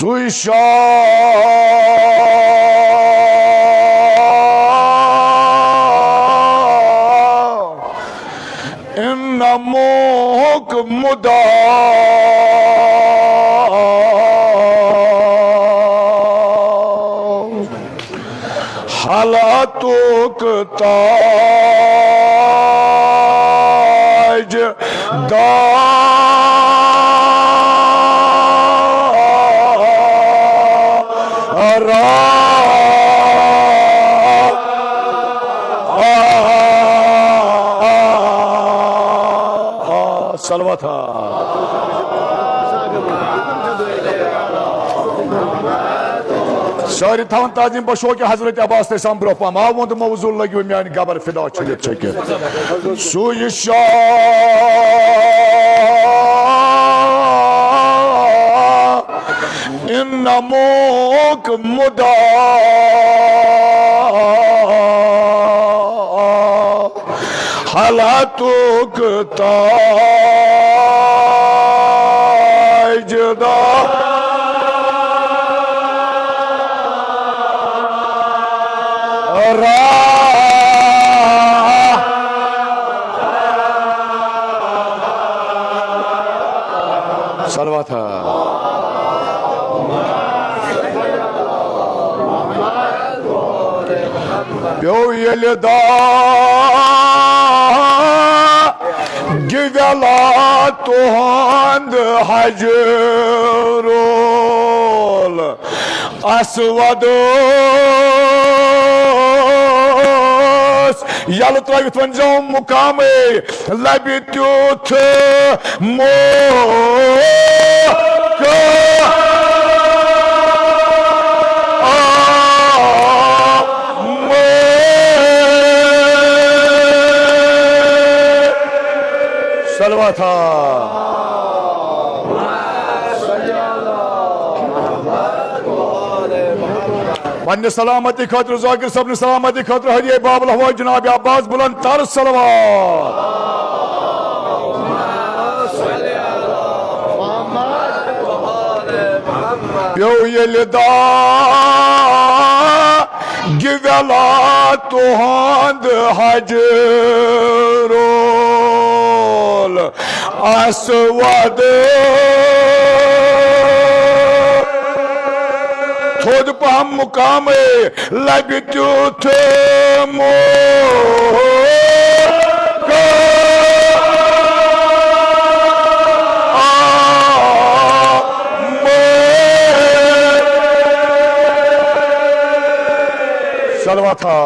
सुशा इन mock मुदा हालातोक ताज सलवा था सारी थान ताजीम बशो के हजरत अब्बास ते साम ब्रो पम आवो तो मौजूद लगी म्यान गबर फिदा छलित छके सुयशा इन मोक मुदा हालातोक ताजदा सलवा था प्यो यलदा गिवला तुहंद हजरोल असवदोस यल त्रित वन जो मुकामे लबि त्युथ मो सलवा था पन्ने सलामती खातिर जाकिर सबने सलामती खातिर हरिये बाबुल हवा जनाब अब्बास बुलंद तर सलवात प्यो यलदा गिवला तुहंद हजरोल असवद थोद पहम मुकामे लबि त्युथ मो सलवा था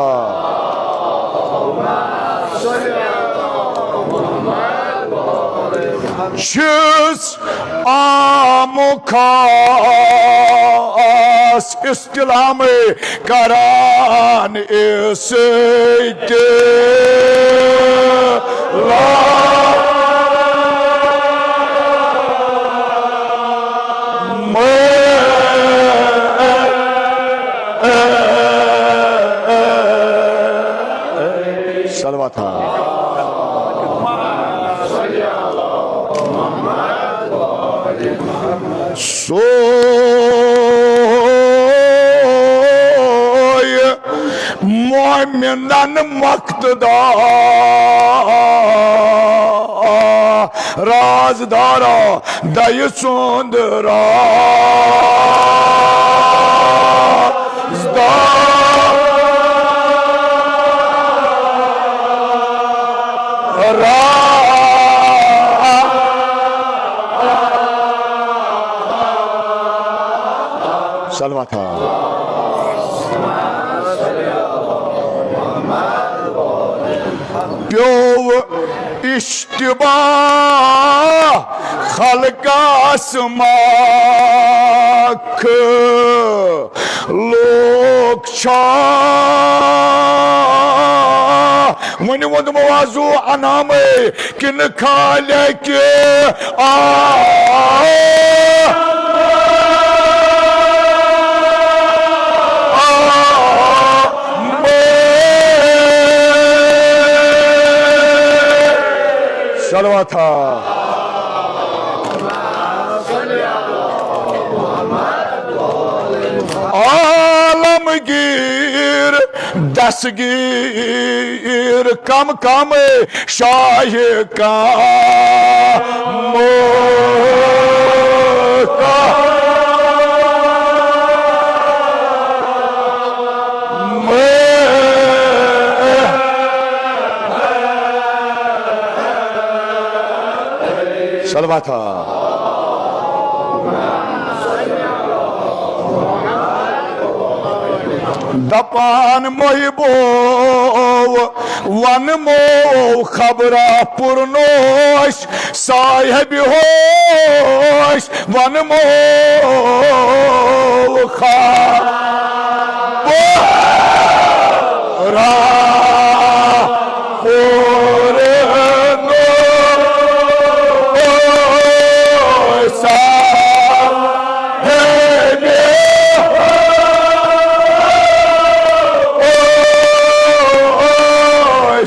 शुस आमुखास इस्तिलाम करान इसते ला सलवा था सोय मोमिनन मक्तदा राजदारा दय सुंदरा सलवा था प्यो इश्तिबा खलकास माख लोक वन वोद मवाजू अनामे किन खाले के आ सलवा था दस्तगीर कम कम शाह का सलवा था दपान मोहिबो वन मो खबरा पुरनोश साहिब होश वन मो खबरा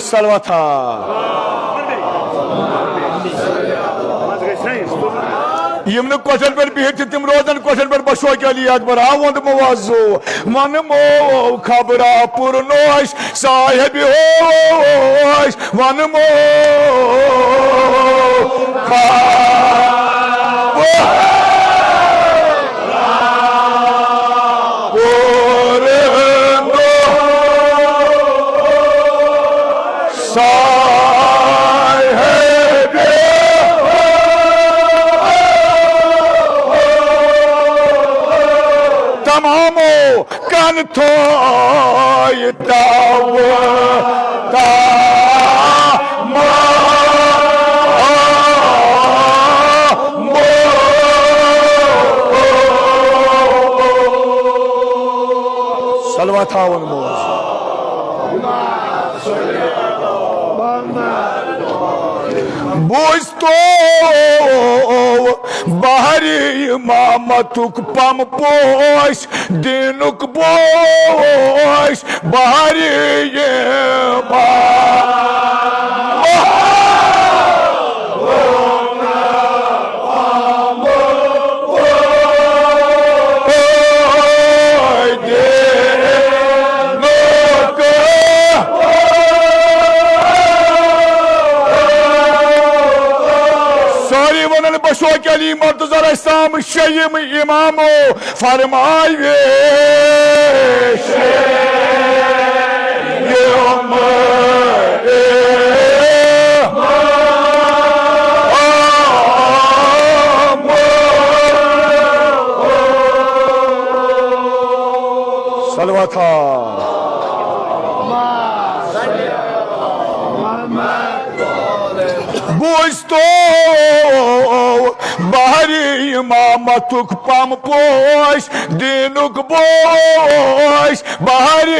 सलवा था यमन क्वेश्चन पर बिहत तिम रोजन क्वेश्चन पर बशो के लिए अकबर आवंद मवाजो मन मो खबरा पुरनोश साहिब होश वन मो तमामो कन थोय ताव ता सलवा था वन मोज बुझतो बाहरी मामतुक पम पोश दिनुक बोश बाहरी ये बशो के लिए मुर्तज़ा इस्लाम शय्यम इमामो फरमाए सलवा था बुझतो बाहरी इमामतुक पम पोश दिनुक बोश बाहरी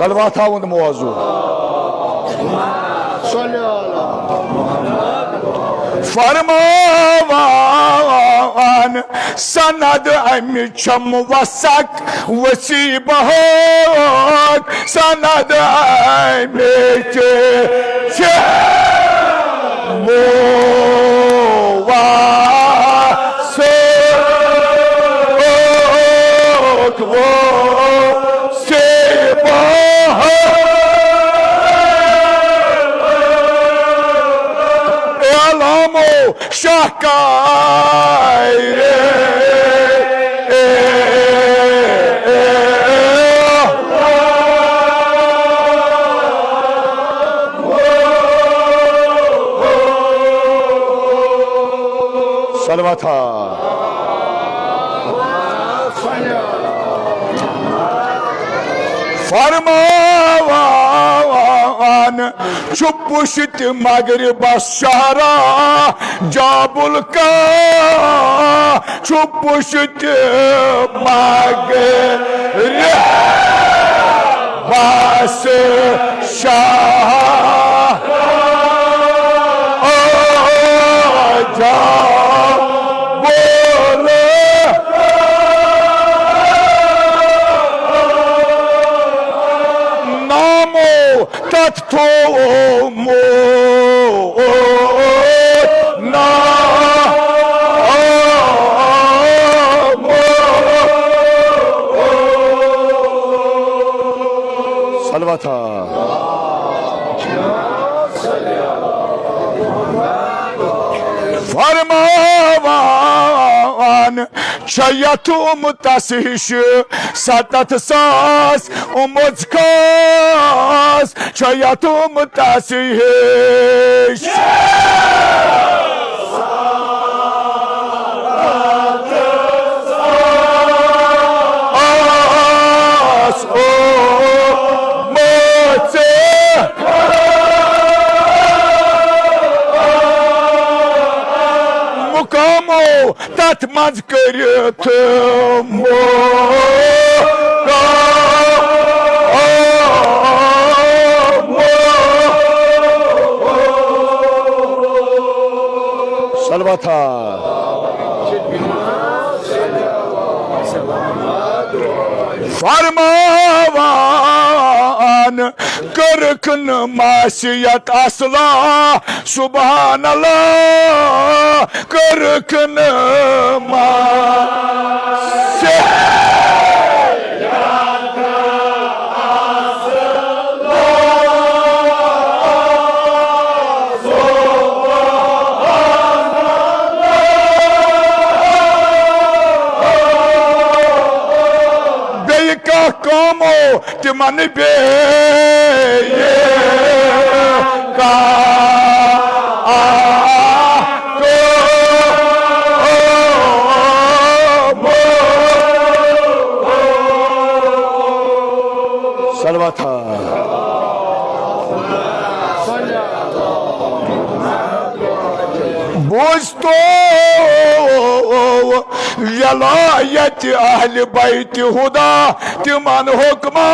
सलवा था उन मौजू फरमान सनद अमि चम वसक वसी बहोक सनद अमि शाहकायरे सलवा था फरमान पुष्ट मगरब शहरा जाबुल का पुष्ट मगरब शाह तत्थो मो ना सलवा था फरमान शयतुम तसिश सतत सास मुझखास शयतुम तसिश तथ मज करित सलवा था फरमान करखन मासियत असला सुभान अल्लाह करखन como te manibe ka सलवा था बोझ तो वलायत अहल बैत हुदा तिमन हुक्मा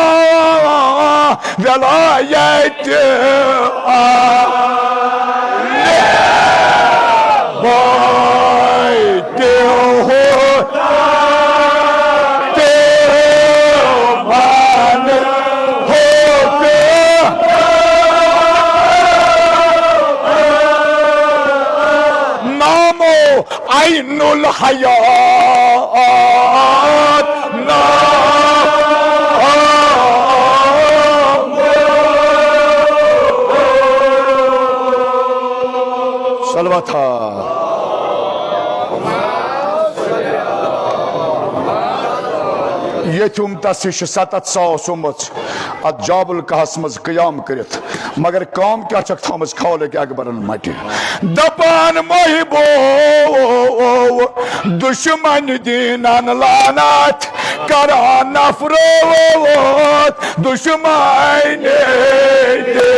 वलायत बैत हुदा तिमन हुक्मा नामो ऐनुल हयात ना सलवा था ये तुम तसिश सतत सास अत जाबुल कहस मज कयाम करित मगर काम क्या चक थमस खौल के अकबरन मटि दपान महिबो दुश्मन दीनन लानत करा नफरोत दुश्मन दे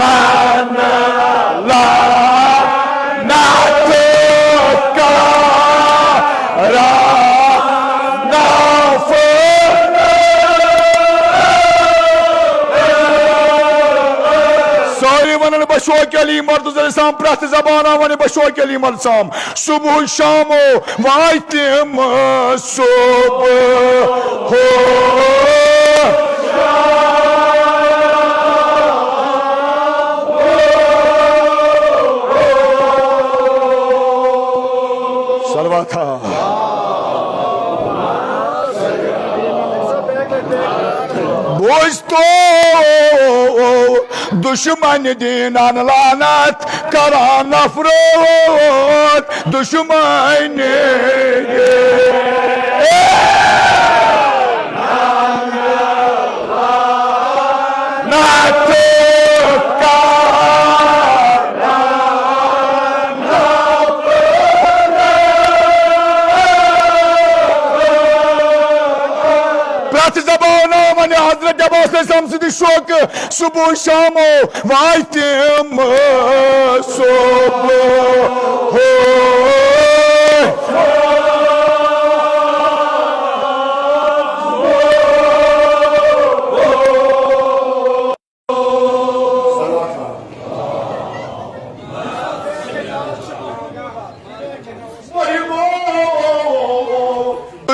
मान ला नात करा बशोक अली मर्द साम प्रथ जबाना वन बशोक अली मर्द साम सुबह शामो वाइतम सुबह हो सलवा था बोझ तो दुश्मन दीनन लानत करा नफरोत दुश्मन Prat zabana mani Hazreti Abbas Samsudi şok subuh şamo vaytim subuh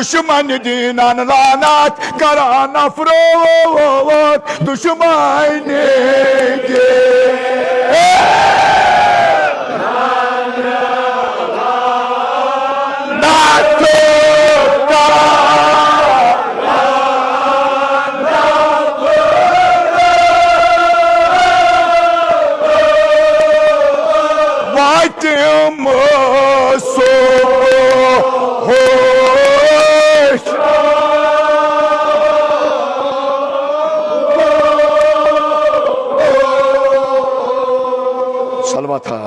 Düşman dinan lanat karana frovat düşman Salvata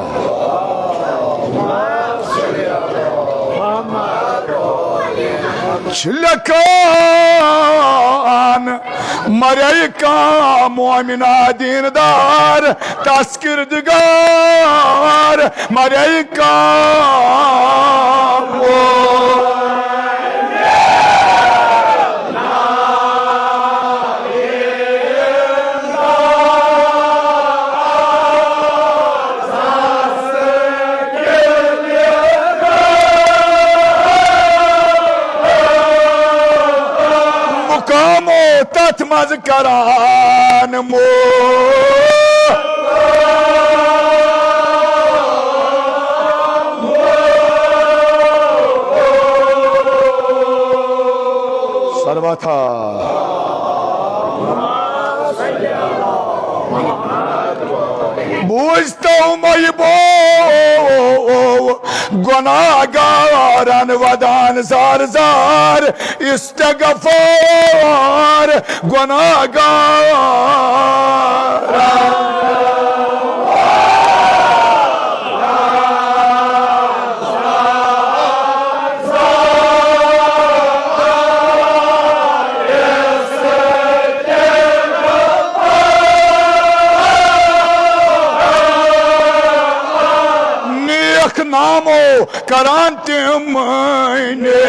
Çilekan Marayka muamina dindar Taskirdigar Marayka Tatmaz karan mu Sarvata Bujtam aybo Gunagaran vadan zar zar istiğfar Gunagaran Namo karantim ne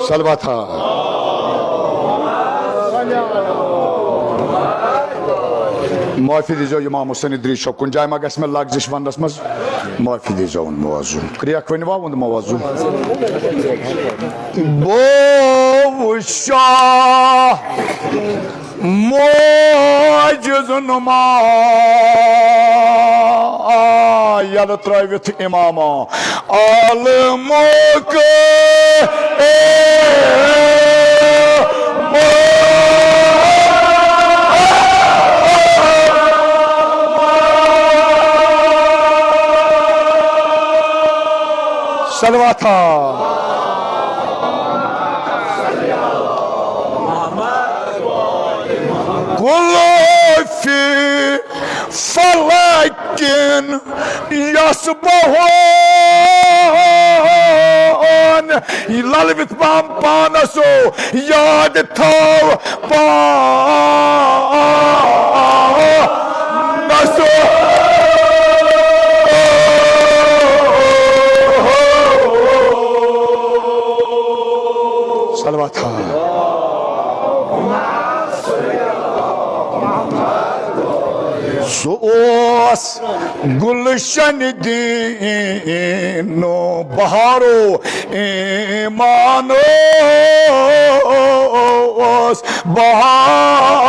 Salvata Muafi diyeceğim İmam Hüseyin İdris Şokun Cayma Gesme Lagziş Vandasmaz Muafi diyeceğim muazzum Kriyak ve Niva bunu muazzum Boğuşa Mucizun ma Yalı Trayvit İmama Almuk Salvata Kullu fi falakin yasbahun Lalvit pampanaso yad tav panaso Salvata Suos Gulshan dino baharo imanos bahar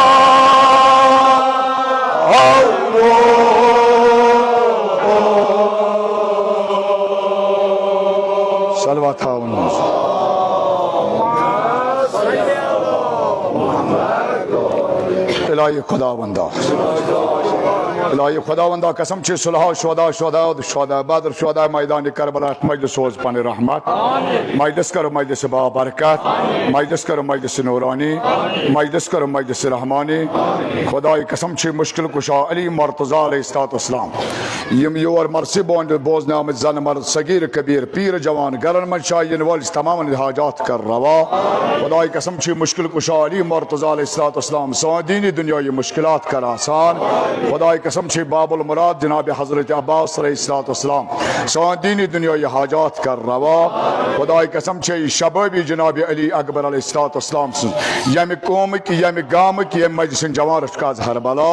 Salvata इलाही खुदावंदा इलाही खुदावंदा कसम छे सुलह शुहदा शुहदा शुहदा बद्र शुहदा मैदान Karbala मजलिस सोज पानी रहमत मजलिस करो मजलिस बाबरकत मजलिस करो मजलिस नूरानी मजलिस करो मजलिस रहमानी खुदाई कसम छे मुश्किल कुशा अली मुर्तजा अलैहिस्सलाम यम योर मरसी बोंड बोझने आमद जन मर्द सगीर कबीर पीर जवान गरन मन शायन वाल तमाम हाजात कर रवा खुदाई कसम छे मुश्किल कुशा अली मुर्तजा अलैहिस्सलाम दीनी दुनिया ये मुश्किलात कर आसान खुदाई कसम छे बाबुल मुराद जनाब हजरत अब्बास अलैहिस्सलाम दीनी दुनिया ये हाजात कर रवा खुदाई कसम छे शबाबी जनाब अली अकबर अलैहिस्सलाम यम कौम की यम गाम की यम मजलिस जवान का हरबला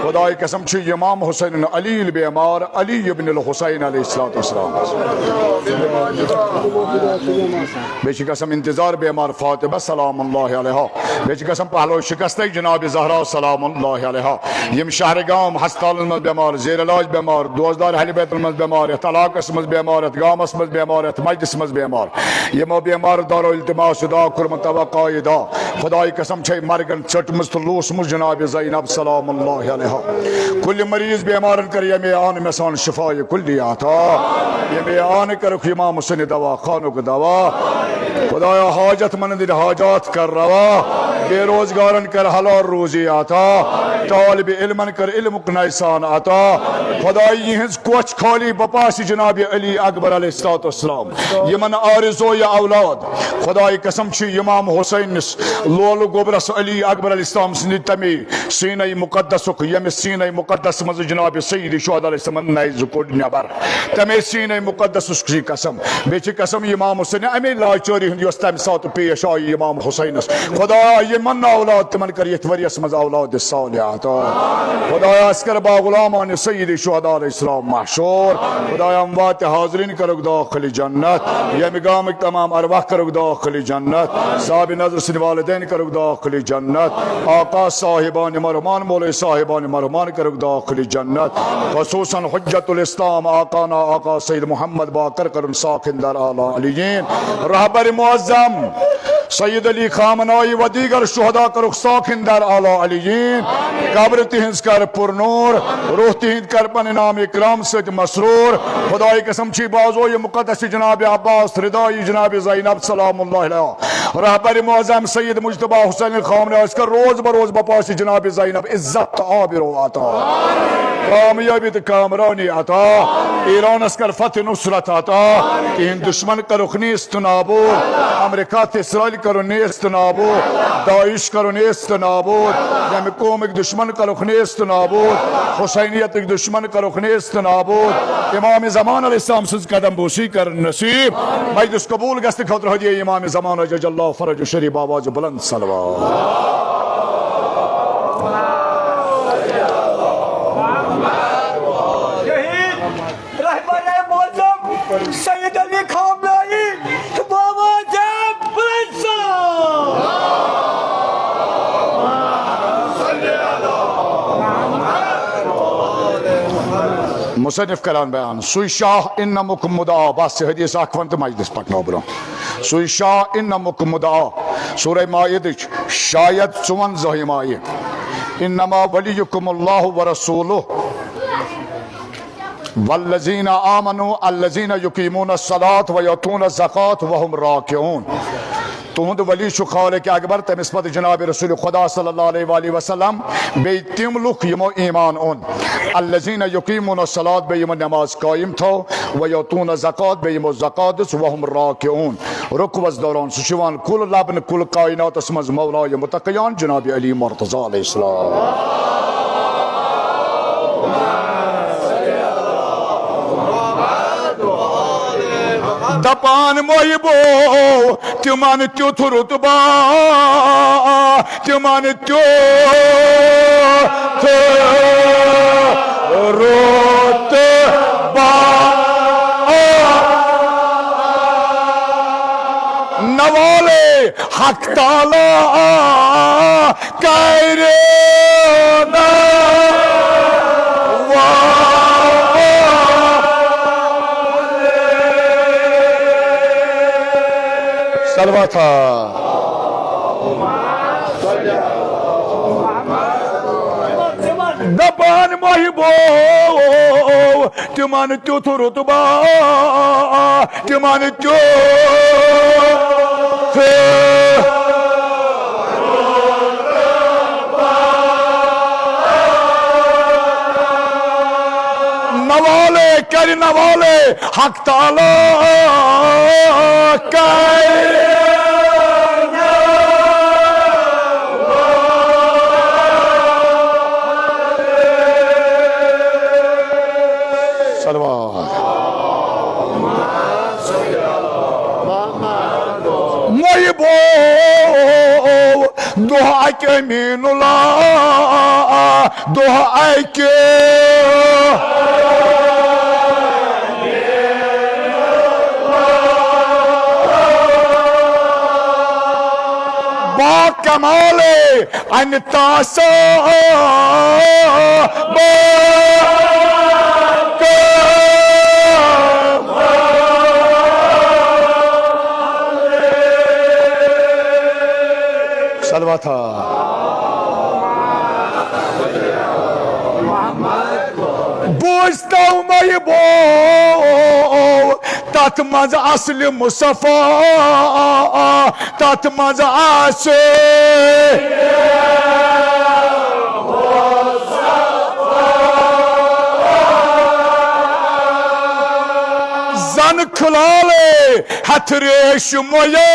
खुदाई कसम छे इमाम हुसैन अली बेमार अली इब्न हुसैन अलैहिस्सलाम बेची कसम इंतजार बेमार फातिमा सलामुल्लाह अलैहा बेची कसम पहलो शिकस्त जनाब ज़हरा सलामुल्लाह अलैहा यम शहरगाम हस्पताल में बेमार जेर इलाज बेमार दोजदार अहल बैत में बेमार तलाकस में बेमार गामस में बेमार मजलिस में बेमार यमो बेमार दारो इल्तिमास दा कुर्म तवक्का दा खुदाई कसम छे मरगन चट मुस्तलूस मुझ जनाब ज़ैनब सलामुल्लाह अलैहा कुल मरीज बेमार कर यमे आन मसान शिफा कुल्ली आता यमे आन कर इमाम हुसैन दवा खानो को दवा खुदाया हाजत मंद हाजात कर रवा बेरोजगारन कर हलाल रोजी आता तालिब इल्मन कर इल्म नैसान आता खुदाई यहज कोच खाली बपास जनाब अली अकबर अलैहिस्सलाम यमन आरज़ो या औलाद खुदाई कसम छे इमाम हुसैन लोल गोबरस अली अकबर अलैहिस्सलाम सिंद तमे सीने मुकद्दस यम सीने मुकद्दस मज जनाब सय्यद शुहदा अलैहिस्सलाम नैज कोड नबर तमे सीने मुकद्दस की कसम बेच कसम इमाम हुसैन अमे लाचारी हंद यस तम सात पेश आई इमाम हुसैन खुदा यमन औलाद तमन कर यथ वरियस मज औलाद सालिहात खुदा अस्कर बा गुलामान सय्यद शुहदा अलैहिस्सलाम महशूर खुदा अमवात हाज़रीन करोग दाखिल जन्नत यम गाम तमाम अरवाह करोग दाखिल जन्नत साहब नजर सिन वालिदैन करोग दाखिल जन्नत आका साहिबान मरमान मौले साहिबान मरमान करोग दाखिल जन्नत खसूसन हुज्जतुल इस्लाम आकाना आका सैयद मोहम्मद बाकर करम साखिंदर आला अलीयीन रहबर मुअज्जम सैयद अली खामनाई व दीगर शुहदा करुख साखिंदर आला अलीयीन कब्र तिहिंस कर पुरनूर रूह तिहिंद कर पन नाम इकराम से मसरूर खुदाई कसम छी बाजो ये मुकद्दस जनाब अब्बास रिदाई जनाब ज़ैनब सलामुल्लाह अलैहा रहबर मुअज्जम सैयद मुज्तबा हुसैन खामनाई इसका रोज बरोज बपास जनाब ज़ैनब इज्जत आबिरो आता कामयाबी तो कामरानी आता ईरान अस्कर फतेह नुसरत आता इन दुश्मन का रुख नेस्त नाबूद अमेरिका इसराइल करो नेस्त नाबूद दाइश करो नेस्त नाबूद यम कौम एक दुश्मन का रुख नेस्त नाबूद हुसैनियत एक दुश्मन का रुख नेस्त नाबूद इमाम ज़मान अलैहिस्सलाम से कदम बोशी कर नसीब मजलिस कबूल गस्त खतर हो दिए इमाम ज़मान जल्लाहु फरज शरीफ आवाज बुलंद सलवात सैयद अली खामनाई बाबा जब मुसन्निफ करान बयान सुई शाह इन मुकम्मुदा बस हदीस अखवंत मजलिस पकनो ब्रो सुई शाह इन मुकम्मुदा सूरह माइदा शायद 54 आये इन्नमा वलियुकुमुल्लाहु व रसूलुहु वल्लज़ीना आमनु अल्लज़ीना युकीमून अस्सलात व युतून ज़कात व हुम राकिऊन तुहद वली शुखाल के अकबर तमिस पद जनाब रसूल खुदा सल्लल्लाहु अलैहि वसल्लम बे तिम लुक यमो ईमान ओन अल्लज़ीना युकीमून अस्सलात बे यमो नमाज कायम थो व युतून ज़कात बे यमो ज़कात व हुम राकिऊन रुकवस दौरान सुशिवान कुल लबन कुल कायनात असमज मौला मुतक़ियान जनाब अली मुर्तज़ा अलैहिस्सलाम दपान मोहिबो तिमन त्युथ रुतबा तिमन त्युथ रुतबा नवाले हक ताला कैरे सलवा था दपान मोहिबो तिमन त्युथ रुतबा तिमन त्युथ नवाले कर नवाले हक ताला कर मोहिबो दुआ के मीनुला दुआ के बा कमाले अनतासा सलवा था बोझता हूं मैं ये बो तथ मज असल मुसफा तथ मज आसे जन खुलाले हथरेश मोया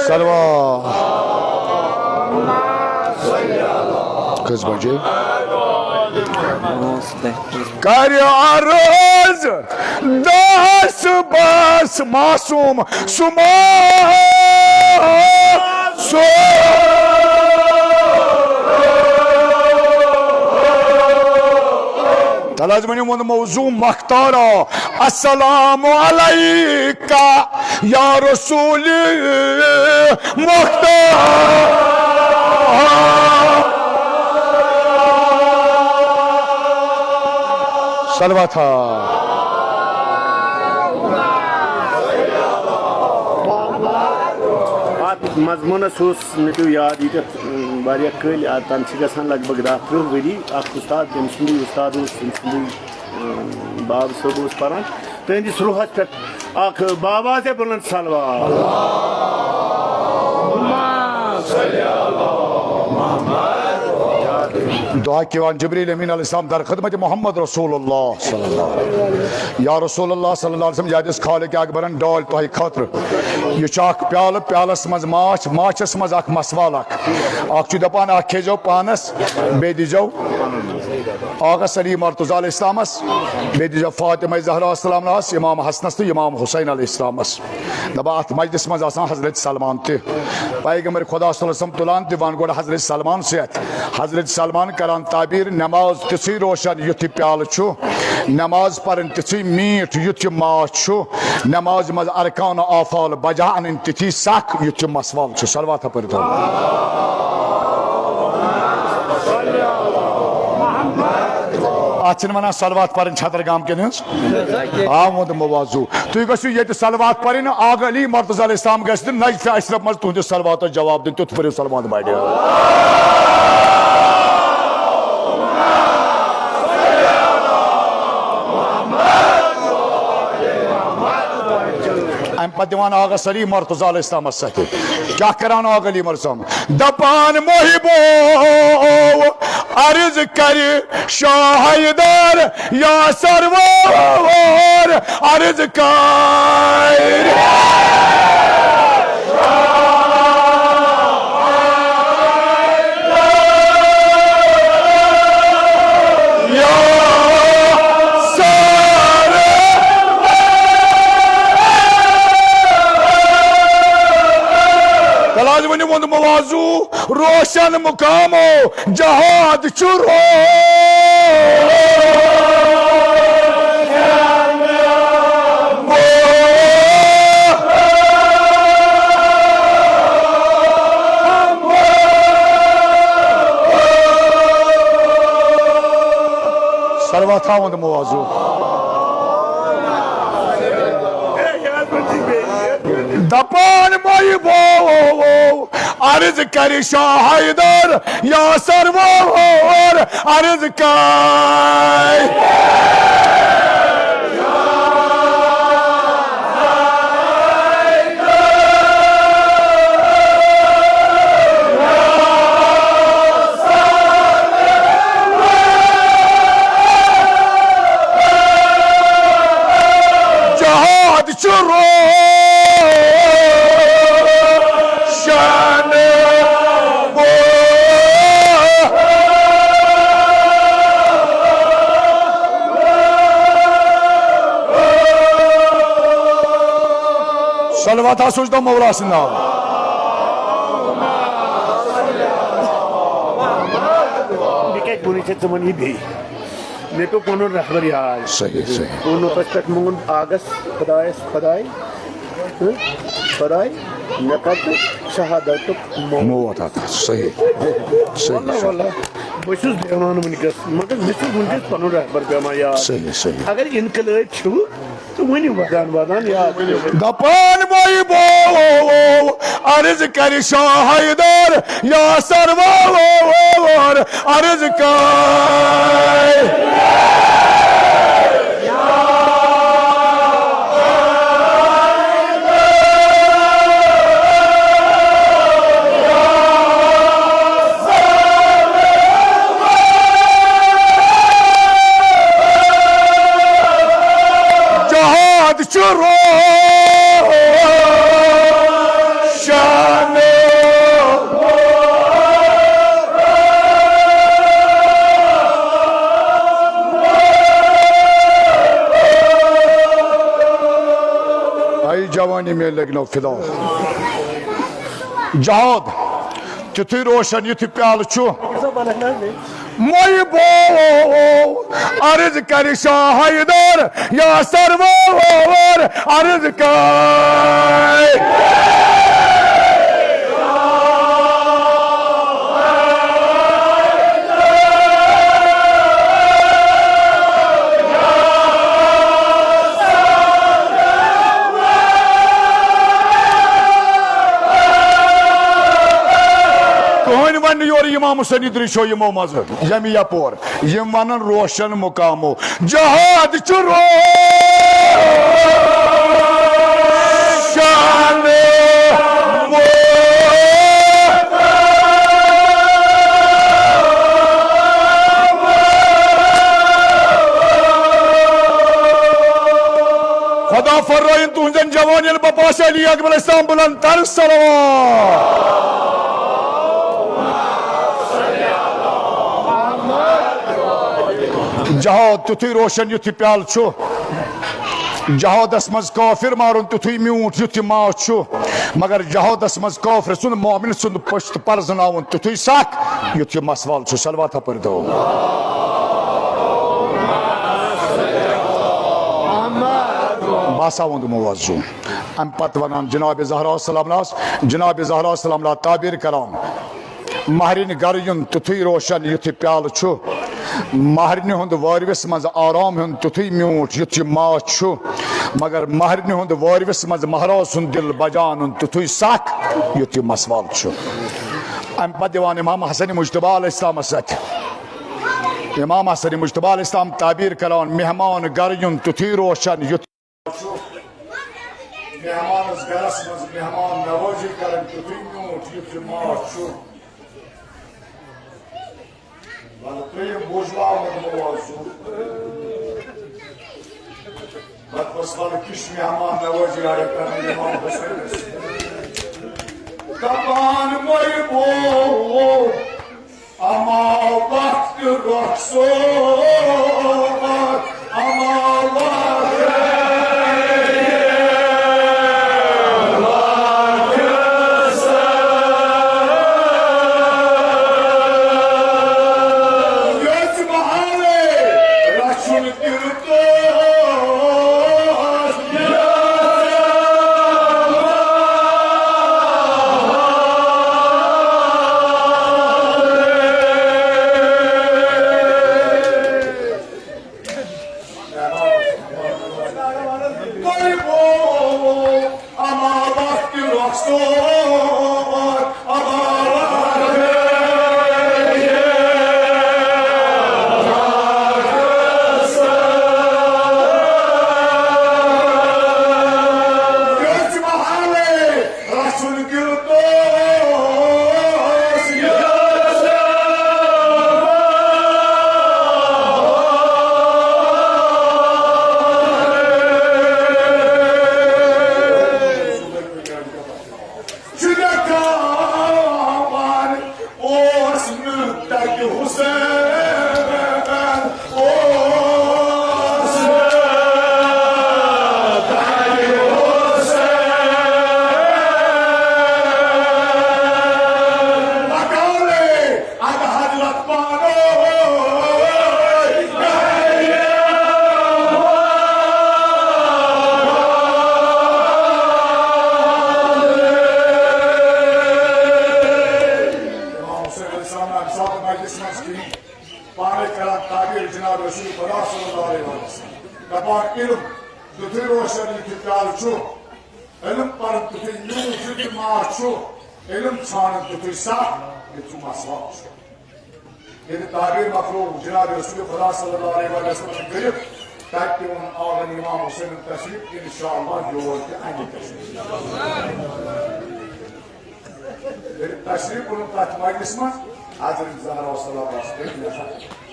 सलवा कस बजे कर अर्ज दस बस मासूम सुमा सो तलाजमनी मौजू मख्तारा अस्सलामु अलैका या रसूल मुख्तार सलवा था मजमून मे याद ये कल तन लगभग 10-12 वरी उस्ताद तम उस्ताद बाब सब पान तुंदिस रूहस पे बाबा से बुलंद सलवा दुआ किवान जिब्रील अमीन अलैहिस्सलाम दर खिदमत मोहम्मद रसूलुल्लाह सल्लल्लाहु अलैहि वसल्लम या रसूलुल्लाह सल्लल्लाहु अलैहि वसल्लम यादिस खालिक अकबरन डॉल तोह खतर यह प्याल प्यालस मज माछस मज अख मसवाल अख दपान अख खेजो पानस बे दिजो आगा सली मर्तुजा अलैहिस्सलामस बे दिजो फातिमा ज़हरा अलैहिस्सलामस इमाम हसनस तो इमाम हुसैन अलैहिस्सलामस दबा अत मजलिस मज आसान हजरत सलमान ते पैगंबर खुदा सल्लल्लाहु अलैहि वसल्लम तुलान दिवान गोड़ हजरत सलमान से हजरत सलमान करान ताबीर नमाज तिथि रोशन युथ प्याल नमाज पढ़न तिथि मीठ युथ माछ नमाज मज अरकान आफाल बजा अन तिथि सख युथ मसवाल सलवात पर अत वन सलवात पढ़ छतर गाम के आमद मवाजू तुम गो ये सलवात पढ़ आग अली मर्तजा अलैहिस्सलाम गज नजफ अशरफ मज तुंदिस सलवात जवाब दिन तुथ पढ़ो सलवात बड़ अम पे दिवान आगा सली मर्तजा अलैहिस्सलाम सत क्या करान आग अली मरसम दपान मोहिबो अर्ज कर शाहिदार या सरवर अर्ज कर मवाजू रोशन मुकामो जहाद चुरो सर्वा था मवाजू दपान मोई बो अर्ज कर शाह हैदर या सरवर अर्ज कर जहाद चुरो शान वो सलवात सोचता मौला सिंह मे पे कोनो रहबर यार सही सही कोनो पस्पत मंगन आगस खुदाय खुदाय खुदाय नकत शहादत मौत आता सही सही वल्लाह बसुस देवान वनकस मगर मिसु वनकस कोनो रहबर पेमा यार सही सही अगर इनकलाब छु तो वनी वदान वदान यार दपान मोई बो अर्ज कर शाह हैदर या सरवर अर्ज कर जहाद चुरो शान आई जवानी में लगना फिदा जहाद तुथु रोशन युथ प्याल छु मोई बो अर्ज कर शाह हैदर या सरवर अर्ज कर कहन वन योर इमाम हुसैन दृश्यो यमो मज यमी यपोर यम वनन रोशन मुकामो जहाद चुरो शान वो खुदा फर्राइन तुहंजन जवानियन बपाश अली अकबर इस्लाम बुलंद तर सलवात जहाद तुथु रोशन युथ प्याल छु जहादस मज काफिर मारुन तुथु म्यूट युथ माव छु मगर जहादस मज काफिर सुन मोमिन सुन पश्त परजनावन तुथु साक युथ मसवाल छु सलवात पर दो बासा वंद मुवज्जो अम पत वनान जनाब ज़हरा सलाम लास जनाब ज़हरा सलाम ला ताबीर कराम महरिन गर युन तुथु रोशन युथ प्याल छु महरने हुंद वारविस मज आराम हुंद तुथु म्यूट युथ मा छु मगर महरने हुंद वारविस मज महराज हुंद दिल बजान तुथु सख युथ मसवाल छु अम पत दिवान इमाम हसन मुज्तबा अलैहिस्सलाम सत इमाम हसन मुज्तबा अलैहिस्सलाम ताबीर करान मेहमान गर युन तुथु रोशन युथ मेहमान गरस मज मेहमान नवाजी करन तुथु म्यूट युथ मा छु Valtreiem božlāvam mūsu. Bet poslali kišmi aman nevajadzēja, ka neņemam besēdes. Taban moj bo, amal vakti roksot, amal vakti जनाब रसूल खुदा सल्लल्लाहु अलैहि वसल्लम दपा इल्म दुथे रोशन की प्याल छु इल्म पर दुथे यूं फिर माछु इल्म छान दुथे सा ये तुम असवा ये ताबीर मखलूक जनाब रसूल खुदा सल्लल्लाहु अलैहि वसल्लम के ताकि उन आगन इमाम हुसैन तशरीफ इंशाअल्लाह जो के आगे तशरीफ तशरीफ उन तक मजलिस में हाजिर ज़हरा सल्लल्लाहु अलैहि वसल्लम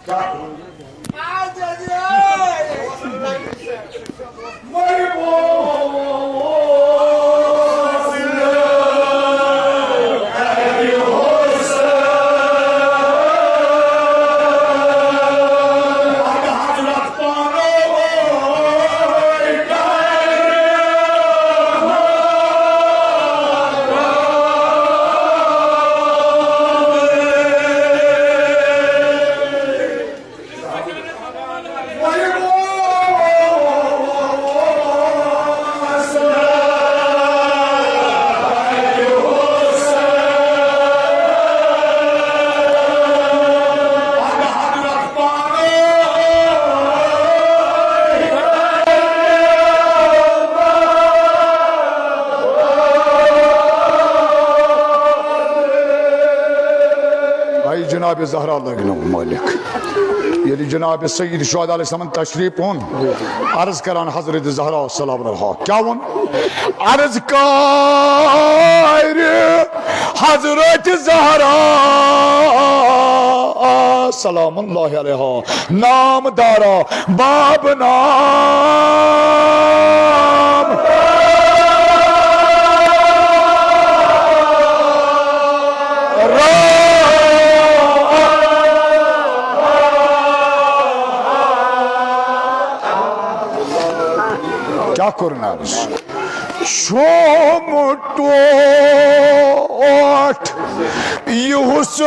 क्या जनाब ज़हरा मालिक ये जनाब सईद शुहदा अलैहिस्सलाम तशरीफ उन अर्ज करान हजरत ज़हरा सलाम अलैहा क्या वन अर्ज कर हजरत ज़हरा सलाम अलैहा नाम दारा बाब नाम क्या करना शोमटोट ये हुसैन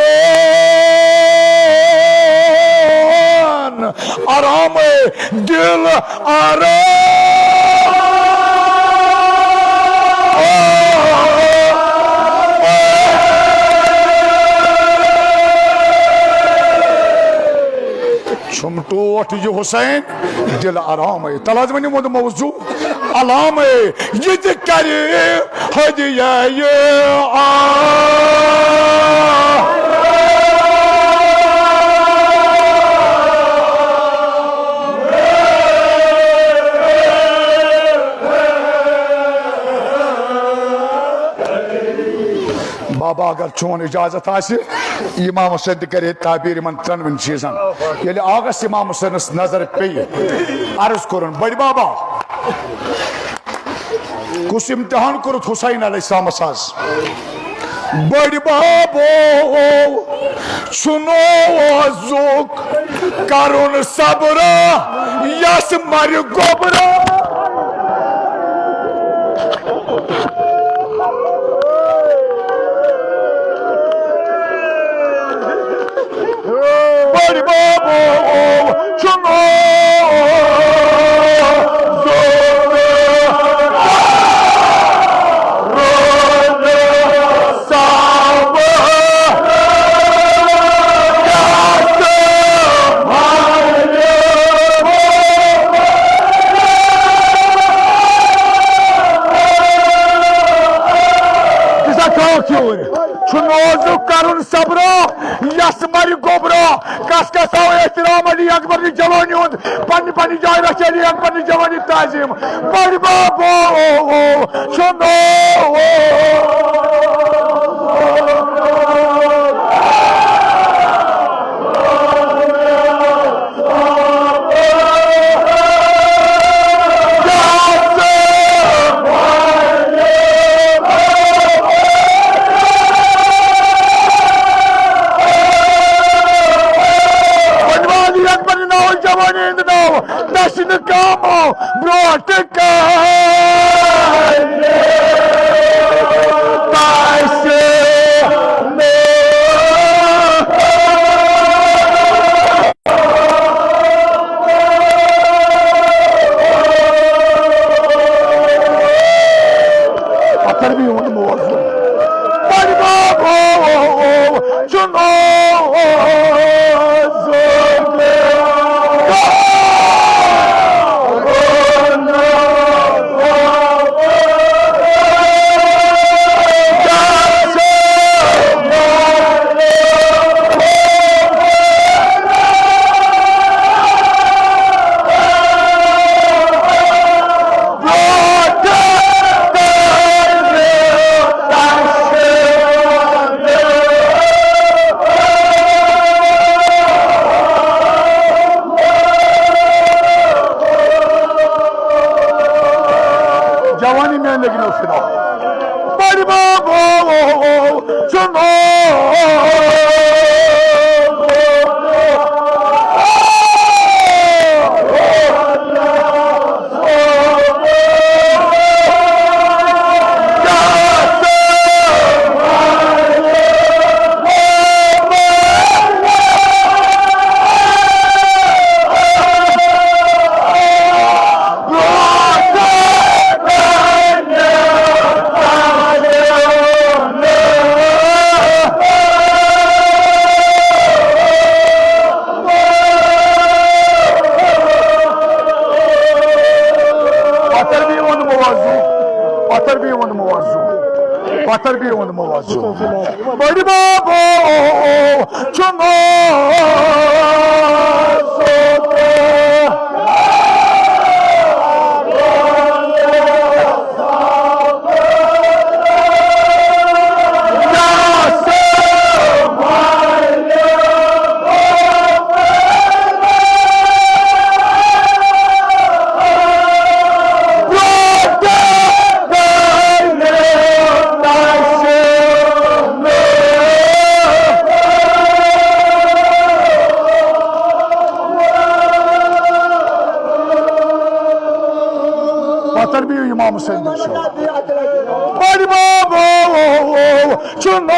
आराम दिल छुमटोट ये हुसैन दिल आराम है तलाज में नहीं मौजू अलाम है ये करे हदिया ये बाबा अगर चोन इजाजत इमाम हुसैन करे ताबीर इन त्रन चीजन ये आगस इमाम हुसैन नजर पे अर्ज कर बड़ बाबा कुछ इम्तिहान कुरुत हुसैन अलैहिस्सलाम बड़ बाबो सुनो जुक करुन सबरा यस मर गोबरा बड़ बाबो सुनो चुनोजु करुन सबरो यस मर गोबरो कस कसाओ एहतराम अली अकबर की जवानी उन पन्नी पन्नी जाय रखे अली अकबर की जवानी ताजीम बड़ बाबो सुनो Dashing the combo, brought the Bye, लेकिन फिदा बड़ी बाबो चुनो Batar bir onu muvazzu. Bari babo çumo Batar bir İmam Hüseyin Dişo. Bari babo çumo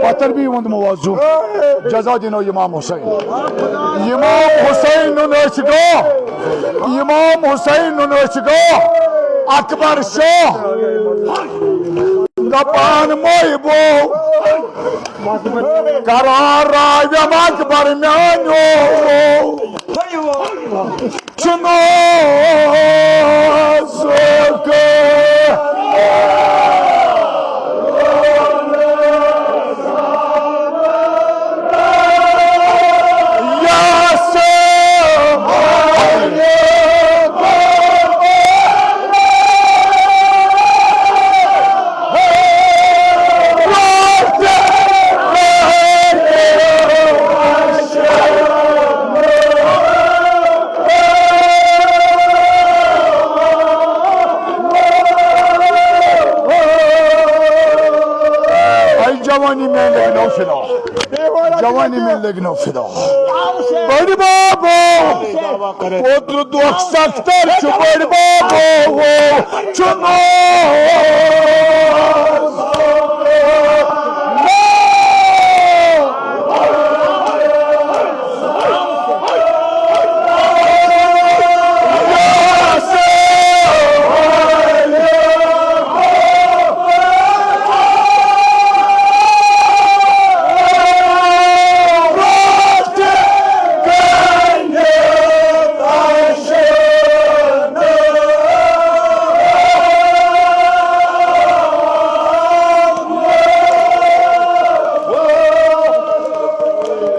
Batar bir onu muvazzu. Ceza dino İmam Hüseyin. İmam Hüseyin'in ölçügah. İmam Hüseyin'in öçügah. Akbar Şah. Dapan moy bu. Karara yam akbar nano. Çuno söke. Jawani में लेकिन फिदा जवानी में लेकिन फिदा बड़ी बाबो पुत्र दुख सख्तर बड़ी बाबो चुनो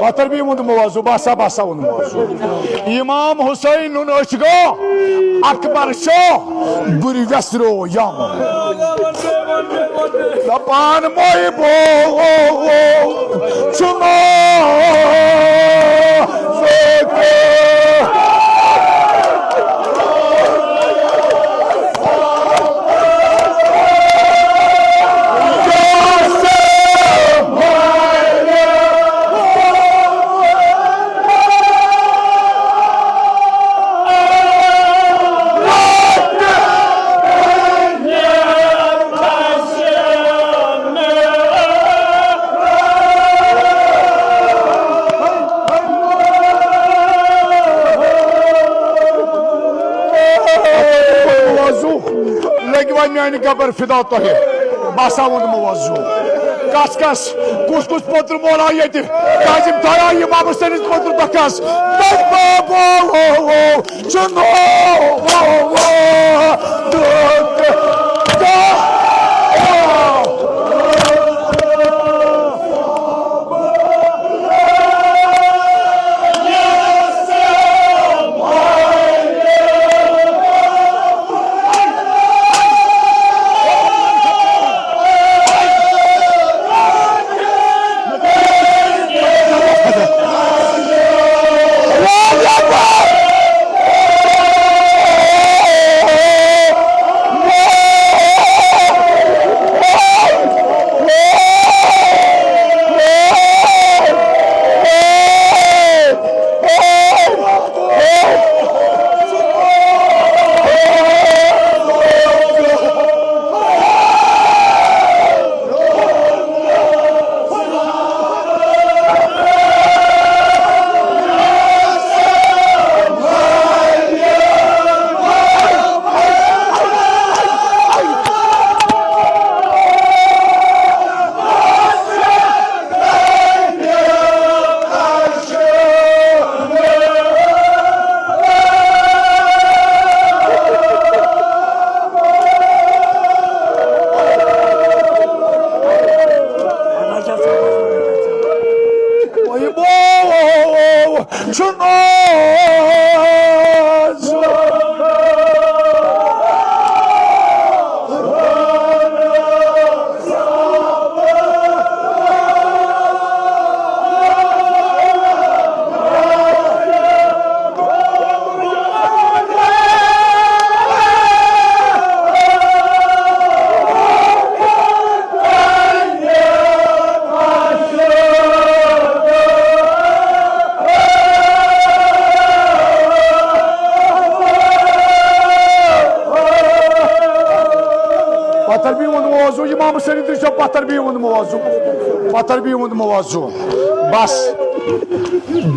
Batar bir onu muvazzu, basa onu muvazzu. İmam Hüseyin'in öçügah, Akbar Şah, buri vesro yam. Dapan moy bo, çuno söke. Yani kabar fida tahi. Basa onu muvazzu. कस कुस पोत्र मोला ये काजिम थाया इमाम हुसैन पोत्र तकस चुनो मौजू बस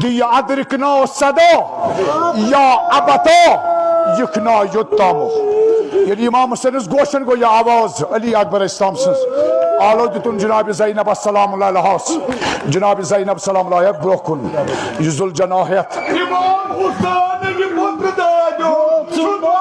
दिया अदरकना सदो या अबतो यखना युत्तामो ये इमाम हुसैन गोशन गो यह आवाज अली अकबर इस्लाम सज आलो दुन जनाब ज़ैनब अस्सलाम अलैहा जनाब ज़ैनब सलाम अलैहा ब्रोकुन युजुल जनाहियत इमाम हुसैन की पुत्र दादो सुनो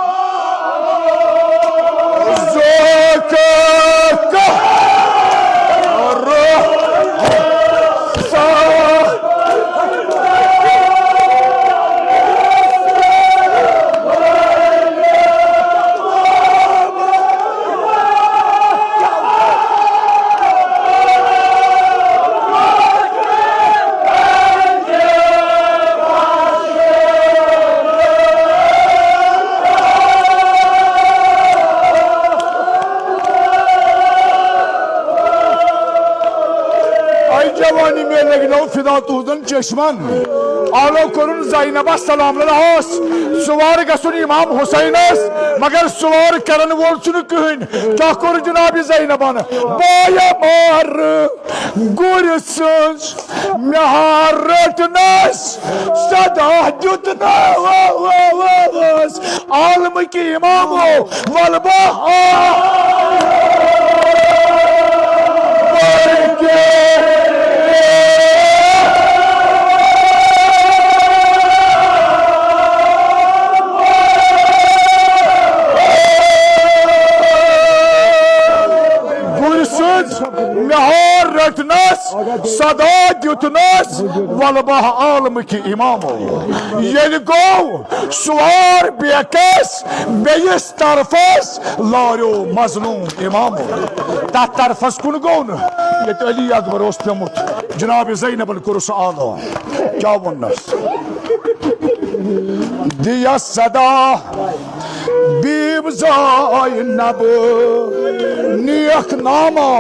चश्मन आलो करुन ज़ैनब सलाम सवार गसुन इमाम हुसैनस मगर सवार करन वोल कहन क्या कोर जनाब ज़ैनबन बाया मार गुर सज मेहार रटनस सदा दुतनस आलम की इमामो वलबा सदा दुतनस वलबह आलम की इमामो ये गो सवार बेकस बेस तरफस लारो मजलूम इमामो तथ तरफस कुन गो न ये अली अकबर पेमुत जनाब ज़ैनबन कोरस आलो क्या वनस दिया सदा बीब ज़ैनब नेक नामा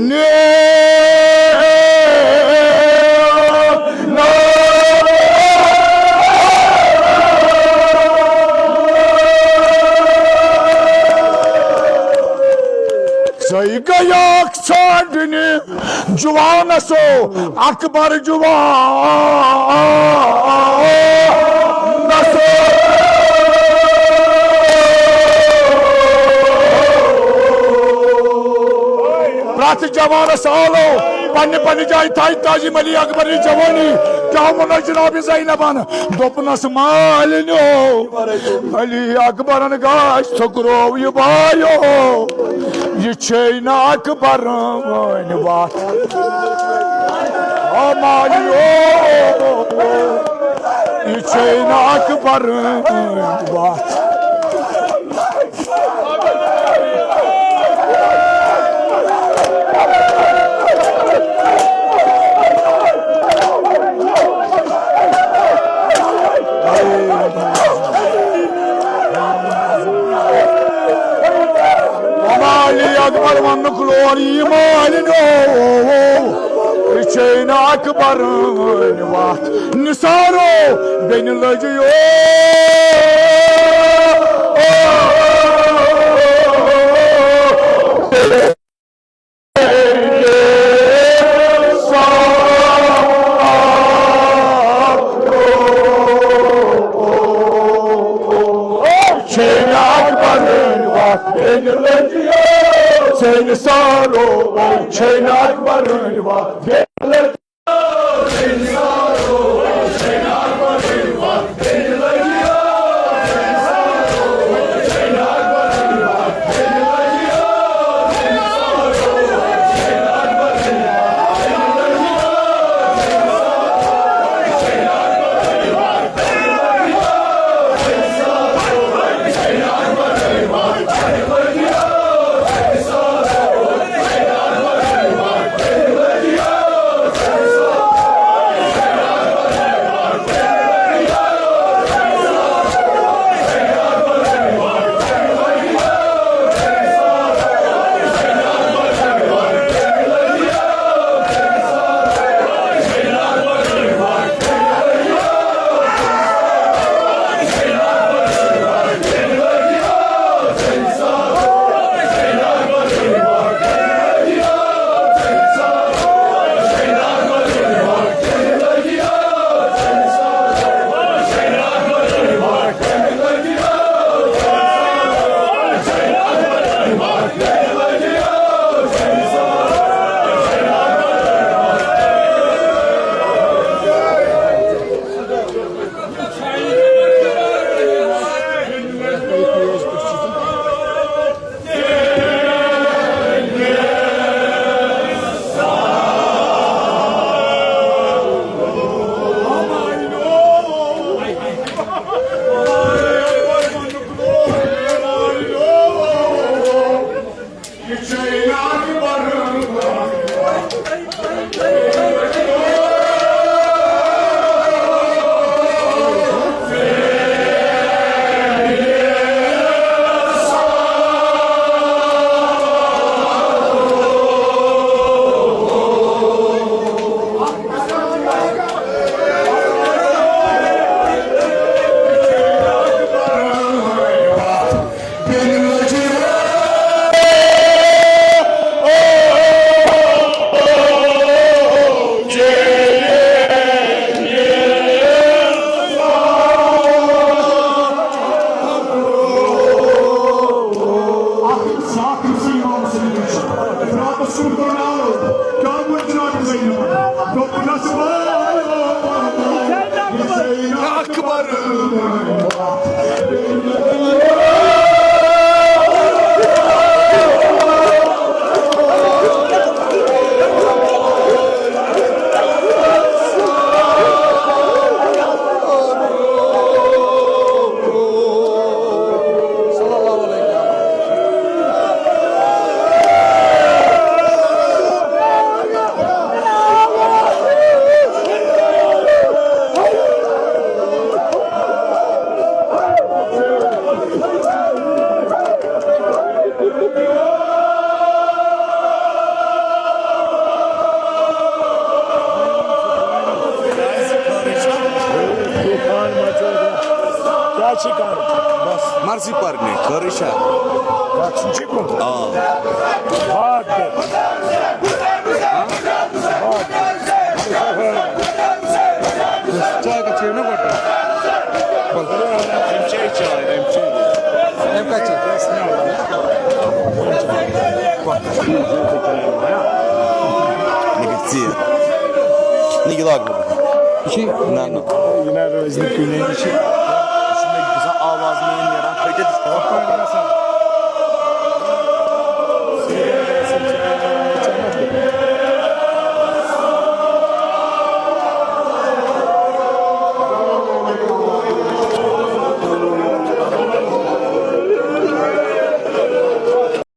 ने सही गया छाड़ने जुवान सो अकबर जुवान सो प्रत जवानस आलो पन्ने पन्ने जाय थाई ताजिम अली अकबर जवानी क्या मनो जनाब ज़ैनबन दोपनस मालिनो अली अकबरन गाश थुकरो ये बायो ये छैन अकबर बात ओ मालियो ये छैन अकबर बात अकबर वन क्लोरी मालिनो छैन अकबर वात निसारो बेन लजियो छैन अकबर वात बेन लजियो छैन सारो छैन अकबर वात Marzi parne, Kırışa. Kaçıncı mı? Çay kaçıyor ne kadar? Em kaçıyor. Ciddi. Ne kadar mı? İki. Ne? Yine özlük güneydi. Şimdi güzel avazını yaran kayıt.